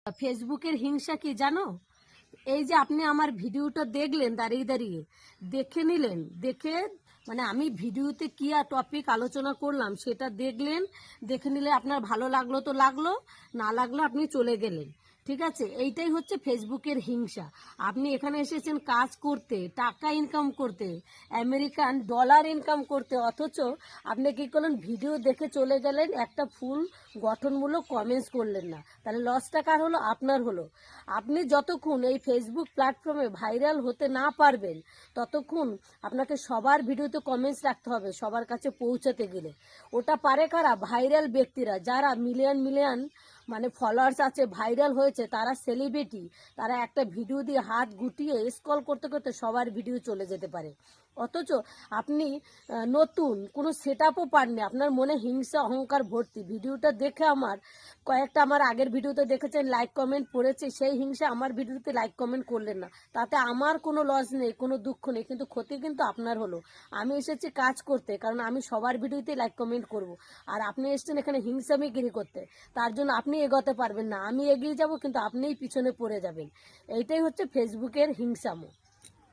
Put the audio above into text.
ফেসবুকের হিংসা কি জানো? এই যে আপনি আমার ভিডিওটা দেখলেন, দাঁড়িয়ে দাঁড়িয়ে দেখে নিলেন, দেখে মানে আমি ভিডিওতে কি আর টপিক আলোচনা করলাম সেটা দেখলেন, দেখে নিলে আপনার ভালো লাগলো তো লাগলো, না লাগলো আপনি চলে গেলেন। ঠিক আছে, এইটাই হচ্ছে ফেসবুকের হিংসা। আপনি এখানে এসেছেন কাজ করতে, টাকা ইনকাম করতে, আমেরিকান ডলার ইনকাম করতে, অথচ আপনি কি করলেন, ভিডিও দেখে চলে গেলেন, একটা ফুল গঠনমূলক কমেন্টস করলেন না। তাহলে লসটা কার হলো? আপনার হলো। আপনি যতক্ষণ এই ফেসবুক প্ল্যাটফর্মে ভাইরাল হতে না পারবেন, ততক্ষণ আপনাকে সবার ভিডিওতে কমেন্টস রাখতে হবে সবার কাছে পৌঁছাতে গেলে। ওটা পারে কারা? ভাইরাল ব্যক্তিরা, যারা মিলিয়ন মিলিয়ন মানে ফলোয়ার্স আছে, ভাইরাল হয়েছে, তারা সেলিব্রিটি, তারা একটা ভিডিও দিয়ে হাত গুটিয়ে স্ক্রল করতে করতে সবার ভিডিও চলে যেতে পারে। অথচ আপনি নতুন কোনো সেট আপও পাননি, আপনার মনে হিংসা অহংকার ভর্তি। ভিডিওটা দেখে কয়েকটা আমার আগের ভিডিওতে দেখেছেন লাইক কমেন্ট পড়েছে, সেই হিংসা আমার ভিডিওতে লাইক কমেন্ট করলেন না। তাতে আমার কোনো লস নেই, কোনো দুঃখ নেই, কিন্তু ক্ষতি কিন্তু আপনার হলো। আমি এসেছি কাজ করতে, কারণ আমি সবার ভিডিওতে লাইক কমেন্ট করব। আর আপনি এসেছেন এখানে হিংসামিগিরি করতে, তার জন্য আপনি এগোতে পারবেন না। আমি এগিয়ে যাব কিন্তু আপনিই পিছনে পড়ে যাবেন। এইটাই হচ্ছে ফেসবুকের হিংসামো।